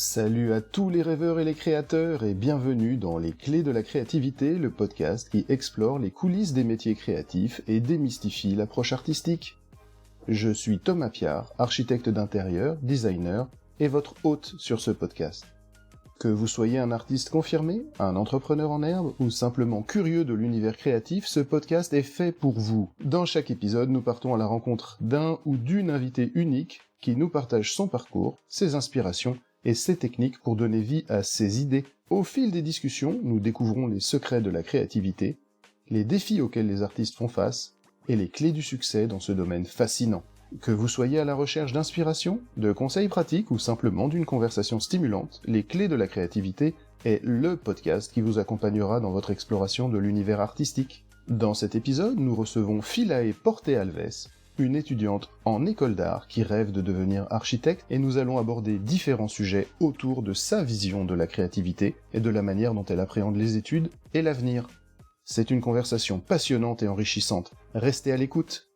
Salut à tous les rêveurs et les créateurs et bienvenue dans Les Clés de la créativité, le podcast qui explore les coulisses des métiers créatifs et démystifie l'approche artistique. Je suis Thomas Piard, architecte d'intérieur, designer et votre hôte sur ce podcast. Que vous soyez un artiste confirmé, un entrepreneur en herbe ou simplement curieux de l'univers créatif, ce podcast est fait pour vous. Dans chaque épisode, nous partons à la rencontre d'un ou d'une invitée unique qui nous partage son parcours, ses inspirations et ses techniques pour donner vie à ses idées. Au fil des discussions, nous découvrons les secrets de la créativité, les défis auxquels les artistes font face, et les clés du succès dans ce domaine fascinant. Que vous soyez à la recherche d'inspiration, de conseils pratiques ou simplement d'une conversation stimulante, Les Clés de la créativité est le podcast qui vous accompagnera dans votre exploration de l'univers artistique. Dans cet épisode, nous recevons Philae Porte-Alves, une étudiante en école d'art qui rêve de devenir architecte, et nous allons aborder différents sujets autour de sa vision de la créativité et de la manière dont elle appréhende les études et l'avenir. C'est une conversation passionnante et enrichissante. Restez à l'écoute.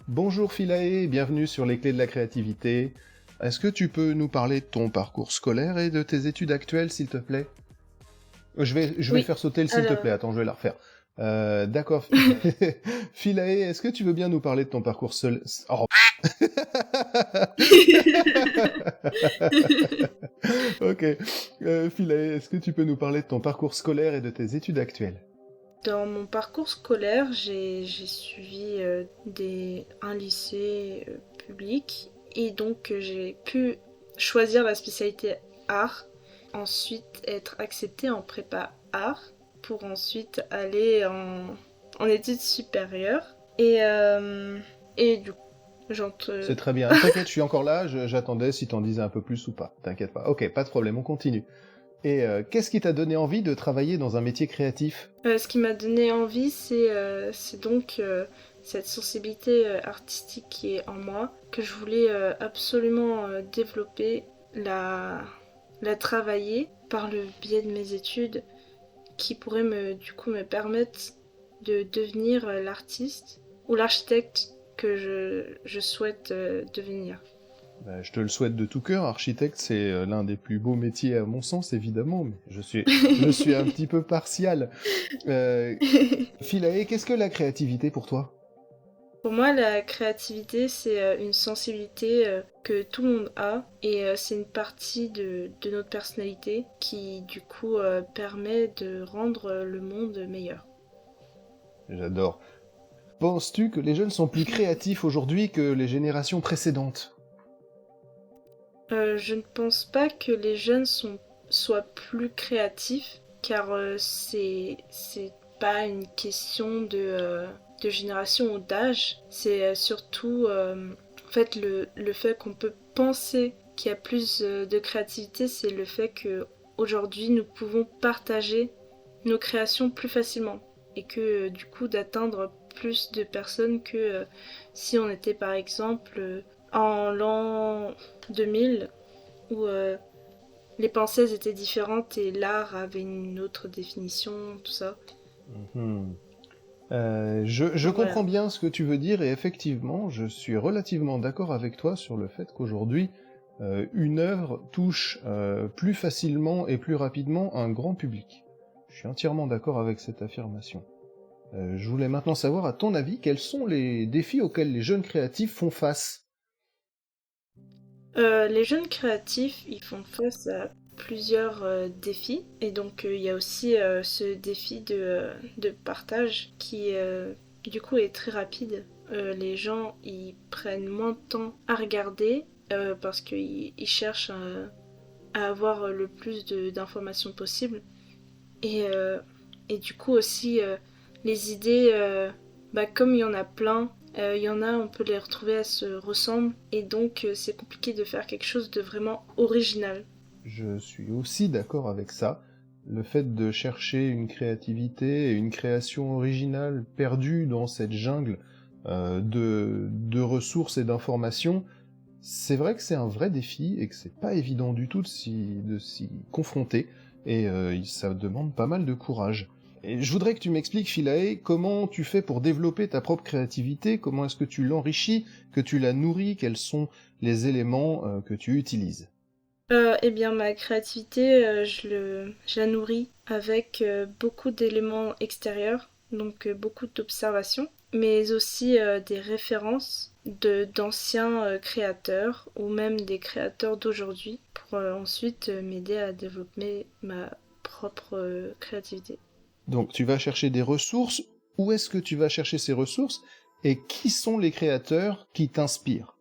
Bonjour Philae, bienvenue sur Les Clés de la créativité. Est-ce que tu peux nous parler de ton parcours scolaire et de tes études actuelles, s'il te plaît ? Je vais faire sauter le s'il te plaît, attends, je vais la refaire. D'accord. Philae, est-ce que tu veux bien nous parler de ton parcours seul... Oh. Ok. Philae, est-ce que tu peux nous parler de ton parcours scolaire et de tes études actuelles ? Dans mon parcours scolaire, j'ai suivi un lycée public et donc j'ai pu choisir la spécialité art, ensuite être acceptée en prépa art pour ensuite aller en études supérieures et du coup C'est très bien, t'inquiète, je suis encore là, j'attendais si t'en disais un peu plus ou pas, t'inquiète pas. Ok, pas de problème, on continue. Et qu'est-ce qui t'a donné envie de travailler dans un métier créatif ? Ce qui m'a donné envie, c'est donc cette sensibilité artistique qui est en moi, que je voulais absolument développer, la travailler par le biais de mes études, qui pourrait me permettre de devenir l'artiste ou l'architecte que je souhaite devenir. Je te le souhaite de tout cœur, architecte, c'est l'un des plus beaux métiers à mon sens, évidemment, mais je suis un petit peu partial. Philae, qu'est-ce que la créativité pour toi ? Pour moi, la créativité, c'est une sensibilité que tout le monde a, et c'est une partie de notre personnalité qui, du coup, permet de rendre le monde meilleur. J'adore. Penses-tu que les jeunes sont plus créatifs aujourd'hui que les générations précédentes ? Je ne pense pas que les jeunes soient plus créatifs, car c'est pas une question de génération ou d'âge. C'est surtout en fait le fait qu'on peut penser qu'il y a plus de créativité, c'est le fait que aujourd'hui nous pouvons partager nos créations plus facilement, et que du coup d'atteindre plus de personnes que si on était par exemple en l'an 2000, où les pensées étaient différentes et l'art avait une autre définition, tout ça. Je comprends bien ce que tu veux dire, et effectivement, je suis relativement d'accord avec toi sur le fait qu'aujourd'hui, une œuvre touche plus facilement et plus rapidement un grand public. Je suis entièrement d'accord avec cette affirmation. Je voulais maintenant savoir, à ton avis, quels sont les défis auxquels les jeunes créatifs font face ? Les jeunes créatifs, ils font face à plusieurs défis, et donc il y a aussi ce défi de partage qui du coup est très rapide. Les gens ils prennent moins de temps à regarder parce qu'ils cherchent à avoir le plus d'informations possible, et du coup aussi les idées, comme il y en a plein, il y en a, on peut les retrouver, elles se ressemblent, et donc c'est compliqué de faire quelque chose de vraiment original. Je suis aussi d'accord avec ça. Le fait de chercher une créativité et une création originale perdue dans cette jungle de ressources et d'informations, c'est vrai que c'est un vrai défi et que c'est pas évident du tout de s'y confronter, et ça demande pas mal de courage. Et je voudrais que tu m'expliques, Philae, comment tu fais pour développer ta propre créativité, comment est-ce que tu l'enrichis, que tu la nourris, quels sont les éléments que tu utilises. Eh bien, ma créativité, je la nourris avec beaucoup d'éléments extérieurs, donc beaucoup d'observations, mais aussi des références d'anciens créateurs ou même des créateurs d'aujourd'hui pour ensuite m'aider à développer ma propre créativité. Donc tu vas chercher des ressources, où est-ce que tu vas chercher ces ressources, et qui sont les créateurs qui t'inspirent?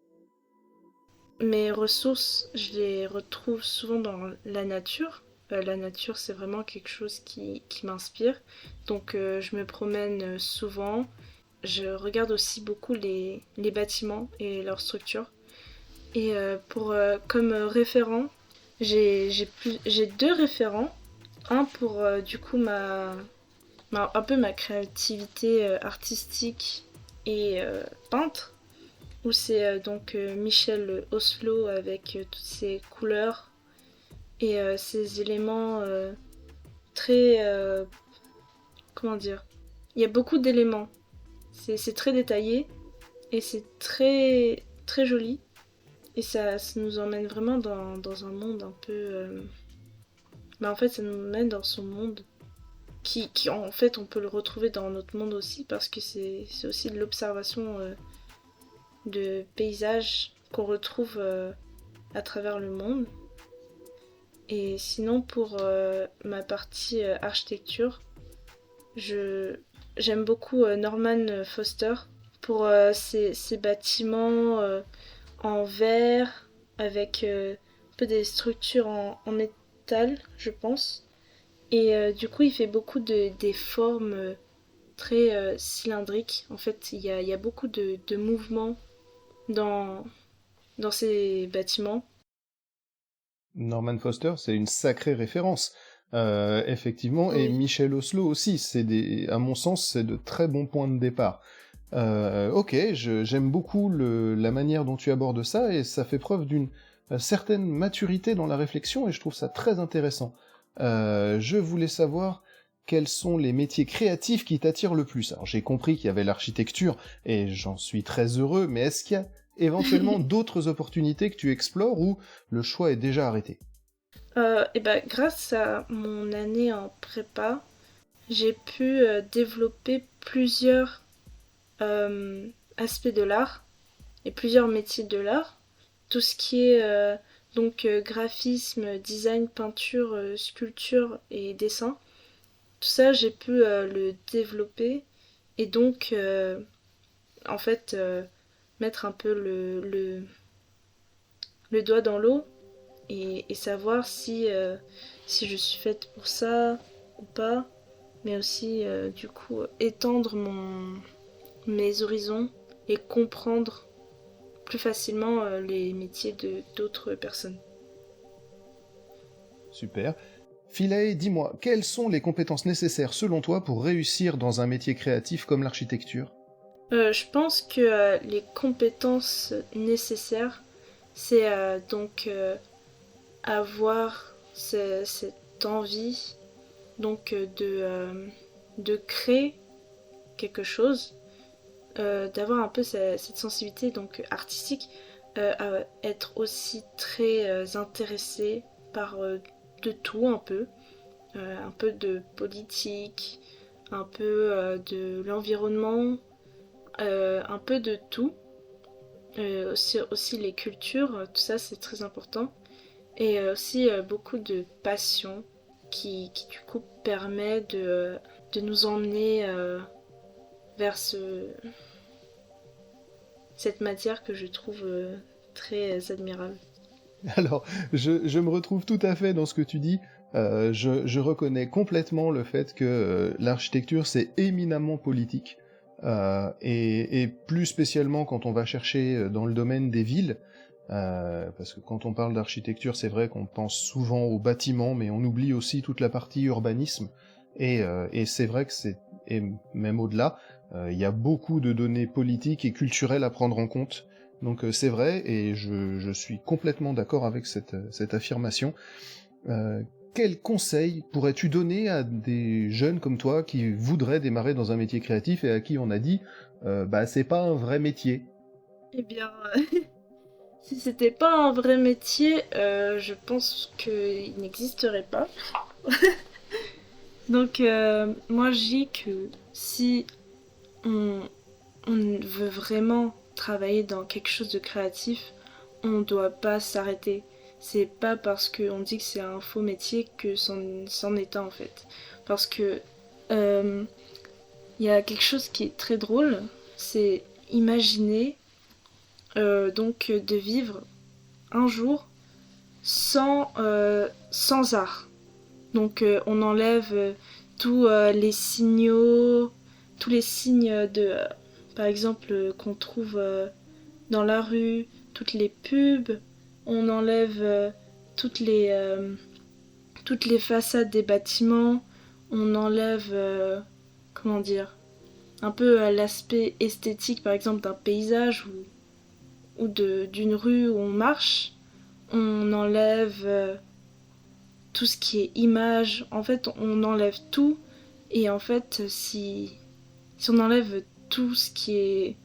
Mes ressources, je les retrouve souvent dans la nature. La nature, c'est vraiment quelque chose qui m'inspire. Donc, je me promène souvent. Je regarde aussi beaucoup les bâtiments et leurs structures. Et comme référent, j'ai deux référents. Un pour du coup un peu ma créativité artistique et peintre où c'est donc Michel Oslo avec toutes ses couleurs et ces éléments très... comment dire. Il y a beaucoup d'éléments. C'est très détaillé et c'est très, très joli. Et ça nous emmène vraiment dans un monde un peu... en fait, ça nous mène dans son monde qui en fait, on peut le retrouver dans notre monde aussi parce que c'est aussi de l'observation de paysages qu'on retrouve à travers le monde. Et sinon, pour ma partie architecture, j'aime beaucoup Norman Foster pour ces bâtiments en verre avec un peu des structures en métal, je pense. Et du coup, il fait beaucoup des formes très cylindriques. En fait, il y a beaucoup de mouvements dans, dans ces bâtiments. Norman Foster, c'est une sacrée référence. Effectivement, et Oui. Michel Oslo aussi, à mon sens, c'est de très bons points de départ. Ok, j'aime beaucoup la manière dont tu abordes ça, et ça fait preuve d'une certaine maturité dans la réflexion, et je trouve ça très intéressant. Je voulais savoir quels sont les métiers créatifs qui t'attirent le plus. Alors j'ai compris qu'il y avait l'architecture, et j'en suis très heureux, mais est-ce qu'il y a éventuellement d'autres opportunités que tu explores ou le choix est déjà arrêté? Et ben, grâce à mon année en prépa, j'ai pu développer plusieurs aspects de l'art et plusieurs métiers de l'art. Tout ce qui est donc graphisme, design, peinture, sculpture et dessin. Tout ça, j'ai pu le développer et donc en fait mettre un peu le doigt dans l'eau et savoir si je suis faite pour ça ou pas, mais aussi du coup étendre mes horizons et comprendre plus facilement les métiers de d'autres personnes. Super. Philae, dis-moi, quelles sont les compétences nécessaires selon toi pour réussir dans un métier créatif comme l'architecture? Je pense que les compétences nécessaires, c'est donc avoir cette envie donc de créer quelque chose, d'avoir un peu cette sensibilité donc artistique, à être aussi très intéressé par de tout un peu de politique, un peu de l'environnement, un peu de tout. Aussi les cultures, tout ça c'est très important. Et aussi beaucoup de passion qui du coup permet de nous emmener vers cette matière que je trouve très admirable. Alors, je me retrouve tout à fait dans ce que tu dis. Je reconnais complètement le fait que l'architecture, c'est éminemment politique. Et plus spécialement quand on va chercher dans le domaine des villes, parce que quand on parle d'architecture, c'est vrai qu'on pense souvent aux bâtiments, mais on oublie aussi toute la partie urbanisme. Et c'est vrai que et même au-delà, il y a beaucoup de données politiques et culturelles à prendre en compte. Donc c'est vrai, et je suis complètement d'accord avec cette affirmation. Euh, quel conseil pourrais-tu donner à des jeunes comme toi qui voudraient démarrer dans un métier créatif et à qui on a dit c'est pas un vrai métier? Eh bien, si c'était pas un vrai métier, je pense qu'il n'existerait pas. Donc, moi, je dis que si on, on veut vraiment travailler dans quelque chose de créatif, on doit pas s'arrêter. C'est pas parce qu'on dit que c'est un faux métier que c'en est un en fait. Parce que il y a quelque chose qui est très drôle, c'est imaginer donc de vivre un jour sans art. Donc on enlève tous les signaux, tous les signes de, par exemple, qu'on trouve dans la rue, toutes les pubs, on enlève toutes les façades des bâtiments, on enlève, comment dire, un peu l'aspect esthétique, par exemple, d'un paysage ou d'une rue où on marche. On enlève tout ce qui est image. En fait, on enlève tout. Et en fait, si on enlève tout ce qui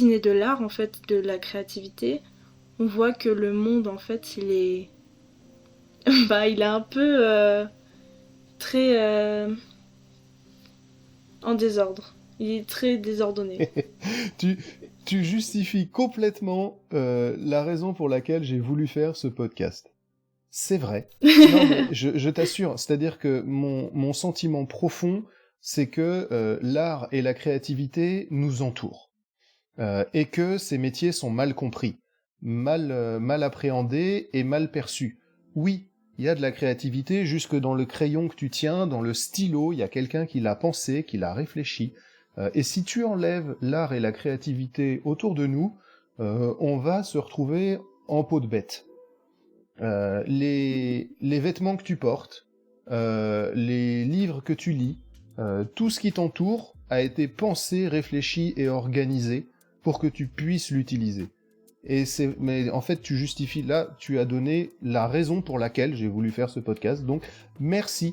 naît de l'art, en fait, de la créativité, on voit que le monde, en fait, il est il est un peu très en désordre. Il est très désordonné. tu, tu justifies complètement la raison pour laquelle j'ai voulu faire ce podcast. C'est vrai. Non, mais je t'assure, c'est-à-dire que mon sentiment profond, c'est que l'art et la créativité nous entourent. Et que ces métiers sont mal compris, mal appréhendés et mal perçus. Oui, il y a de la créativité jusque dans le crayon que tu tiens, dans le stylo, il y a quelqu'un qui l'a pensé, qui l'a réfléchi. Et si tu enlèves l'art et la créativité autour de nous, on va se retrouver en peau de bête. Les vêtements que tu portes, les livres que tu lis, tout ce qui t'entoure a été pensé, réfléchi et organisé pour que tu puisses l'utiliser. Mais en fait, tu justifies là, tu as donné la raison pour laquelle j'ai voulu faire ce podcast. Donc, merci,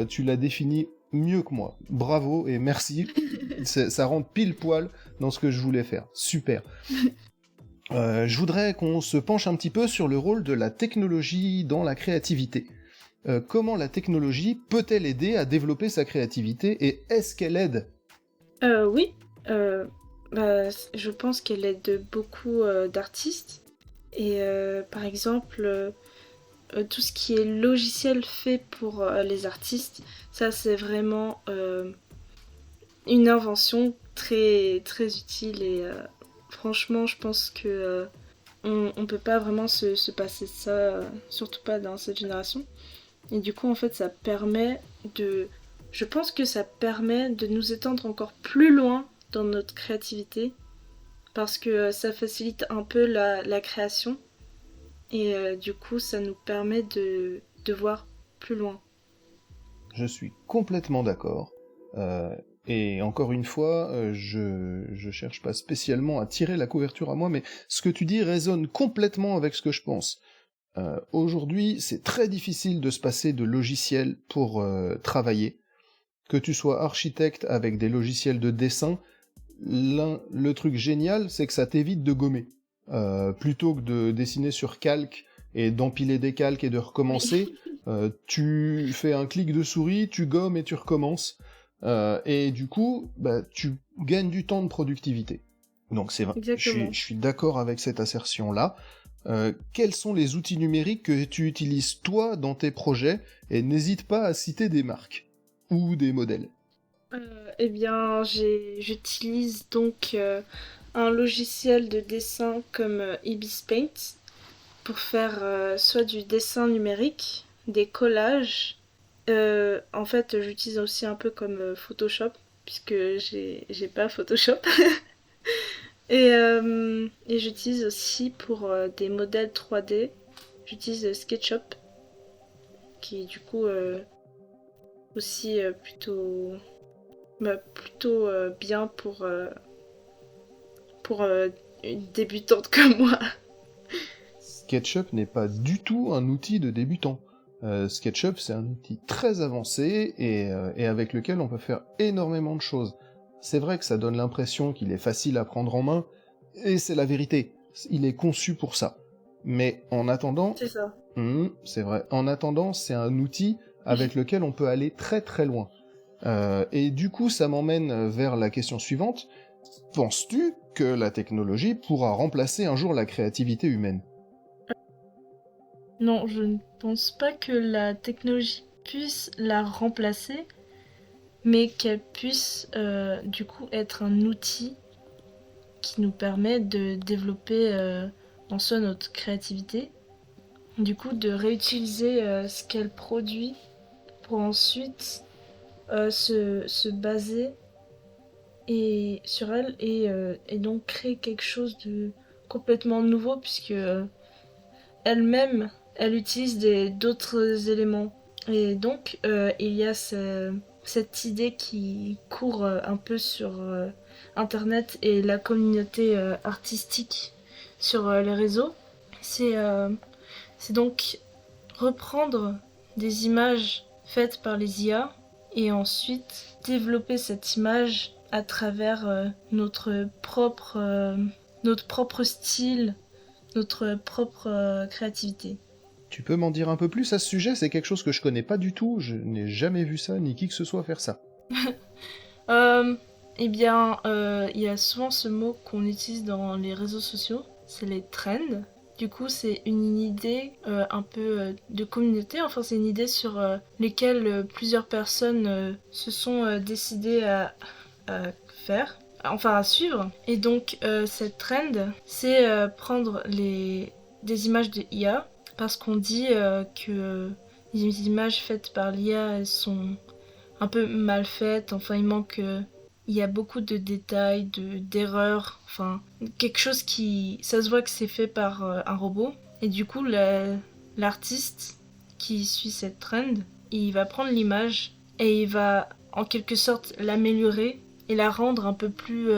tu l'as défini mieux que moi. Bravo et merci. Ça rentre pile poil dans ce que je voulais faire. Super. Je voudrais qu'on se penche un petit peu sur le rôle de la technologie dans la créativité. Comment la technologie peut-elle aider à développer sa créativité et est-ce qu'elle aide? Oui, je pense qu'elle aide beaucoup d'artistes. Et par exemple, tout ce qui est logiciel fait pour les artistes, ça c'est vraiment une invention très, très utile et franchement je pense que on peut pas vraiment se passer de ça, surtout pas dans cette génération. Et du coup en fait je pense que ça permet de nous étendre encore plus loin dans notre créativité parce que ça facilite un peu la création et du coup ça nous permet de voir plus loin. Je suis complètement d'accord. Et encore une fois, je cherche pas spécialement à tirer la couverture à moi, mais ce que tu dis résonne complètement avec ce que je pense. Aujourd'hui, c'est très difficile de se passer de logiciels pour travailler. Que tu sois architecte avec des logiciels de dessin, le truc génial, c'est que ça t'évite de gommer. Plutôt que de dessiner sur calque et d'empiler des calques et de recommencer, tu fais un clic de souris, tu gommes et tu recommences. Et du coup, tu gagnes du temps de productivité. Donc c'est vrai, je suis d'accord avec cette assertion-là. Quels sont les outils numériques que tu utilises toi dans tes projets? Et n'hésite pas à citer des marques ou des modèles. Eh bien, j'utilise donc un logiciel de dessin comme Ibis Paint pour faire soit du dessin numérique, des collages. En fait, j'utilise aussi un peu comme Photoshop, puisque j'ai pas Photoshop. Et j'utilise aussi pour des modèles 3D, j'utilise SketchUp, qui est du coup aussi plutôt bien pour une débutante comme moi. SketchUp n'est pas du tout un outil de débutant. SketchUp, c'est un outil très avancé et avec lequel on peut faire énormément de choses. C'est vrai que ça donne l'impression qu'il est facile à prendre en main, et c'est la vérité. Il est conçu pour ça. Mais en attendant, C'est ça. c'est vrai. En attendant, c'est un outil avec lequel on peut aller très très loin. Et du coup, ça m'emmène vers la question suivante. Penses-tu que la technologie pourra remplacer un jour la créativité humaine ? Non, je ne pense pas que la technologie puisse la remplacer, mais qu'elle puisse du coup être un outil qui nous permet de développer en soi notre créativité, du coup de réutiliser ce qu'elle produit pour ensuite se baser sur elle et donc créer quelque chose de complètement nouveau puisque elle-même elle utilise d'autres éléments et donc il y a cette idée qui court un peu sur internet et la communauté artistique sur les réseaux, c'est c'est donc reprendre des images faites par les IA et ensuite développer cette image à travers notre propre style, notre propre créativité. Tu peux m'en dire un peu plus à ce sujet ? C'est quelque chose que je connais pas du tout, je n'ai jamais vu ça, ni qui que ce soit faire ça. Eh bien, il y a souvent ce mot qu'on utilise dans les réseaux sociaux, c'est les trends. Du coup, c'est une idée un peu de communauté, enfin c'est une idée sur lesquelles plusieurs personnes se sont décidées à faire, enfin à suivre. Et donc cette trend, c'est prendre des images de IA, parce qu'on dit que les images faites par l'IA, elles sont un peu mal faites, enfin il y a beaucoup de détails, d'erreurs, enfin quelque chose qui... Ça se voit que c'est fait par un robot. Et du coup, l'artiste qui suit cette trend, il va prendre l'image et il va en quelque sorte l'améliorer et la rendre un peu plus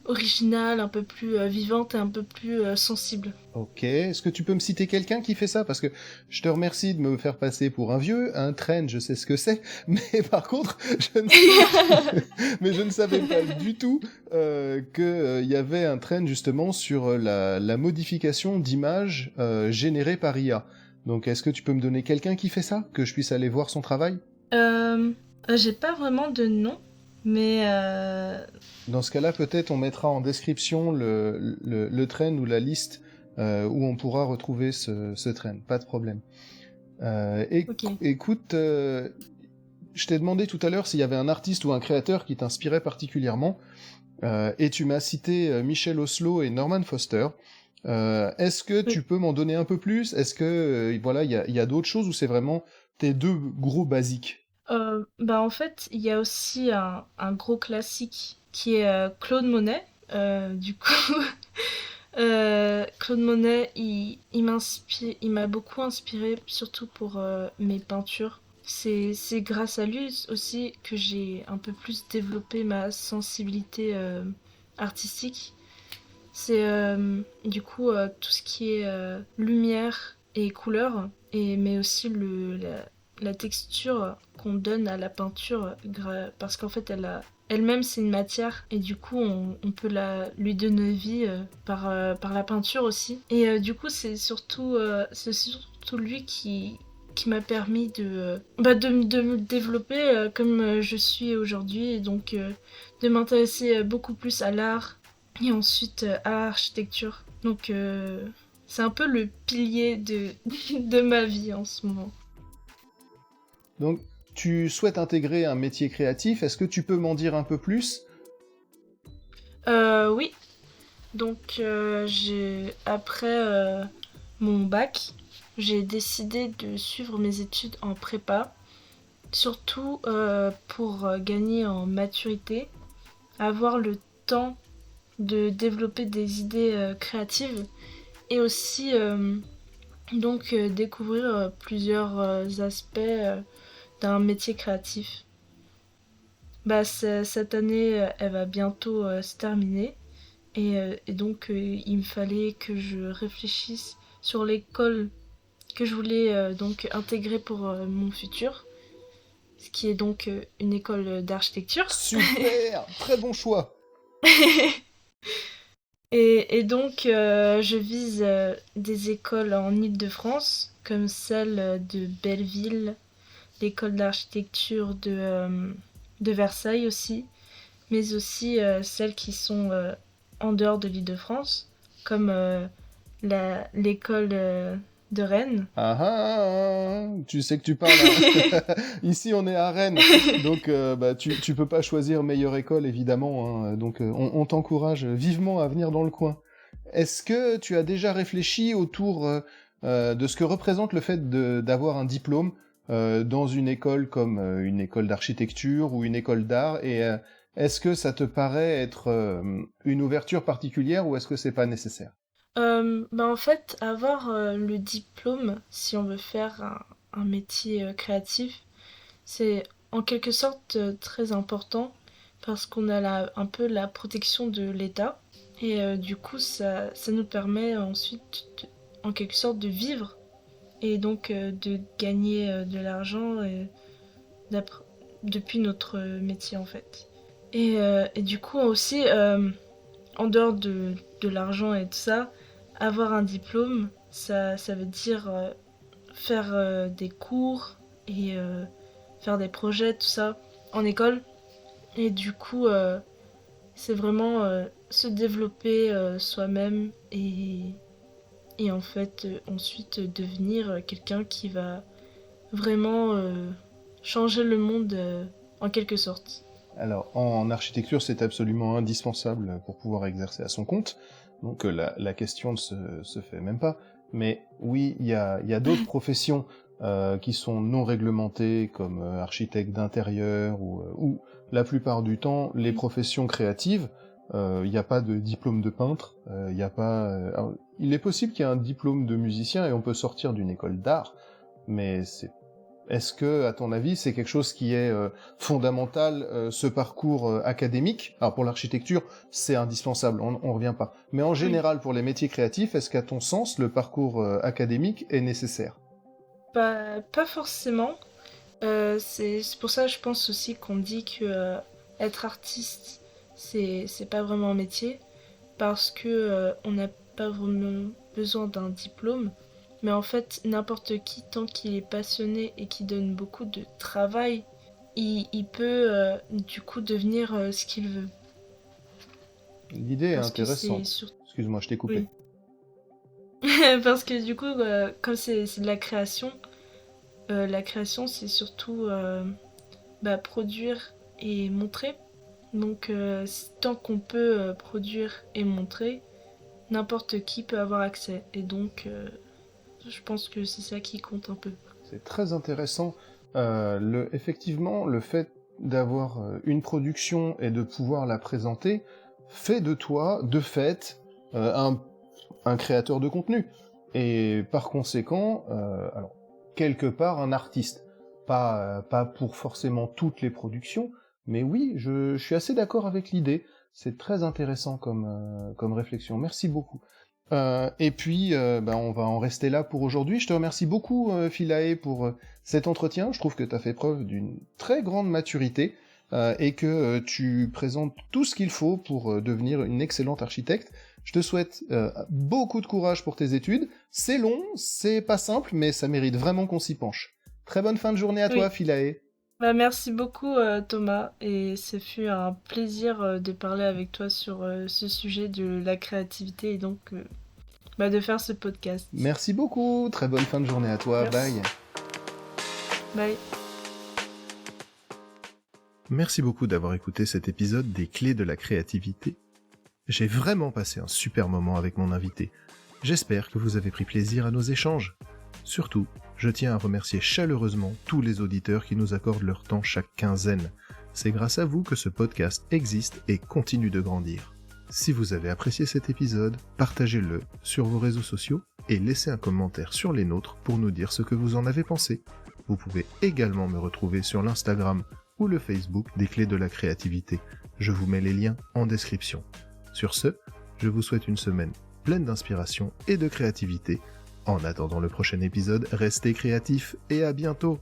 originale, un peu plus vivante et un peu plus sensible. Ok, est-ce que tu peux me citer quelqu'un qui fait ça ? Parce que je te remercie de me faire passer pour un vieux, un trend, je sais ce que c'est, mais par contre, mais je ne savais pas du tout qu'il y avait un trend justement sur la modification d'images générées par IA. Donc est-ce que tu peux me donner quelqu'un qui fait ça ? Que je puisse aller voir son travail ? J'ai pas vraiment de nom, mais Dans ce cas-là, peut-être on mettra en description le trend ou la liste où on pourra retrouver ce trend, pas de problème. ok. Écoute, je t'ai demandé tout à l'heure s'il y avait un artiste ou un créateur qui t'inspirait particulièrement, et tu m'as cité Michel Oslo et Norman Foster. Est-ce que tu peux m'en donner un peu plus ? Est-ce que voilà, il y a d'autres choses ou c'est vraiment tes deux gros basiques ? En fait, il y a aussi un gros classique qui est Claude Monet. Du coup, Claude Monet, il m'a beaucoup inspiré, surtout pour mes peintures. C'est grâce à lui aussi que j'ai un peu plus développé ma sensibilité artistique. C'est du coup tout ce qui est lumière et couleur, mais aussi la texture qu'on donne à la peinture, parce qu'en fait elle-même c'est une matière et du coup on peut lui donner vie par la peinture aussi. Et du coup c'est surtout lui qui m'a permis de me développer comme je suis aujourd'hui et donc de m'intéresser beaucoup plus à l'art et ensuite à l'architecture. Donc c'est un peu le pilier de ma vie en ce moment. Donc, tu souhaites intégrer un métier créatif, est-ce que tu peux m'en dire un peu plus ? Oui, donc après mon bac, j'ai décidé de suivre mes études en prépa, surtout pour gagner en maturité, avoir le temps de développer des idées créatives et aussi donc découvrir plusieurs aspects d'un métier créatif. Cette année, elle va bientôt se terminer et donc il me fallait que je réfléchisse sur l'école que je voulais donc intégrer pour mon futur, ce qui est donc une école d'architecture. Super, très bon choix. Et donc, je vise des écoles en Île-de-France, comme celle de Belleville, l'école d'architecture de Versailles aussi, mais aussi celles qui sont en dehors de l'Île-de-France, comme l'école de Rennes. Tu sais que tu parles. Ici, on est à Rennes, donc tu peux pas choisir meilleure école, évidemment. Hein, donc, on t'encourage vivement à venir dans le coin. Est-ce que tu as déjà réfléchi autour de ce que représente le fait d'avoir un diplôme dans une école comme une école d'architecture ou une école d'art, et est-ce que ça te paraît être une ouverture particulière ou est-ce que c'est pas nécessaire? En fait, avoir le diplôme, si on veut faire un métier créatif, c'est en quelque sorte très important parce qu'on a un peu la protection de l'État et du coup ça nous permet ensuite en quelque sorte de vivre et donc de gagner de l'argent depuis notre métier en fait. Et du coup aussi en dehors de l'argent et tout ça, avoir un diplôme, ça veut dire faire des cours et faire des projets, tout ça, en école. Et du coup, c'est vraiment se développer soi-même et en fait, ensuite devenir quelqu'un qui va vraiment changer le monde en quelque sorte. Alors, en architecture, c'est absolument indispensable pour pouvoir exercer à son compte. Donc, la question ne se fait même pas. Mais oui, il y a d'autres professions qui sont non réglementées, comme architecte d'intérieur, ou la plupart du temps, les professions créatives, il n'y a pas de diplôme de peintre, il y a pas... alors, il est possible qu'il y ait un diplôme de musicien et on peut sortir d'une école d'art, mais est-ce que, à ton avis, c'est quelque chose qui est fondamental, ce parcours académique? Alors pour l'architecture, c'est indispensable, on revient pas. Mais en général, pour les métiers créatifs, est-ce qu'à ton sens, le parcours académique est nécessaire? Pas forcément. C'est pour ça que je pense aussi qu'on dit que être artiste, c'est pas vraiment un métier, parce que on n'a pas vraiment besoin d'un diplôme. Mais en fait, n'importe qui, tant qu'il est passionné et qui donne beaucoup de travail, il peut du coup devenir ce qu'il veut. L'idée est Parce que c'est intéressante. sur... Excuse-moi, je t'ai coupé. Oui. Parce que du coup, comme c'est de la création c'est surtout produire et montrer. Donc tant qu'on peut produire et montrer, n'importe qui peut avoir accès. Et donc je pense que c'est ça qui compte un peu. C'est très intéressant. Effectivement, le fait d'avoir une production et de pouvoir la présenter fait de toi, de fait, un créateur de contenu. Et par conséquent, alors, quelque part, un artiste. Pas pour forcément toutes les productions, mais oui, je suis assez d'accord avec l'idée. C'est très intéressant comme réflexion. Merci beaucoup. Et puis, on va en rester là pour aujourd'hui. Je te remercie beaucoup, Philae, pour cet entretien. Je trouve que tu as fait preuve d'une très grande maturité et que tu présentes tout ce qu'il faut pour devenir une excellente architecte. Je te souhaite beaucoup de courage pour tes études. C'est long, c'est pas simple, mais ça mérite vraiment qu'on s'y penche. Très bonne fin de journée à toi, Philae. Merci beaucoup Thomas, et ce fut un plaisir de parler avec toi sur ce sujet de la créativité et donc de faire ce podcast. Merci beaucoup, très bonne fin de journée à toi, Merci. Bye. Bye. Merci beaucoup d'avoir écouté cet épisode des Clés de la créativité. J'ai vraiment passé un super moment avec mon invité. J'espère que vous avez pris plaisir à nos échanges. Surtout, je tiens à remercier chaleureusement tous les auditeurs qui nous accordent leur temps chaque quinzaine. C'est grâce à vous que ce podcast existe et continue de grandir. Si vous avez apprécié cet épisode, partagez-le sur vos réseaux sociaux et laissez un commentaire sur les nôtres pour nous dire ce que vous en avez pensé. Vous pouvez également me retrouver sur l'Instagram ou le Facebook des Clés de la créativité. Je vous mets les liens en description. Sur ce, je vous souhaite une semaine pleine d'inspiration et de créativité. En attendant le prochain épisode, restez créatifs et à bientôt.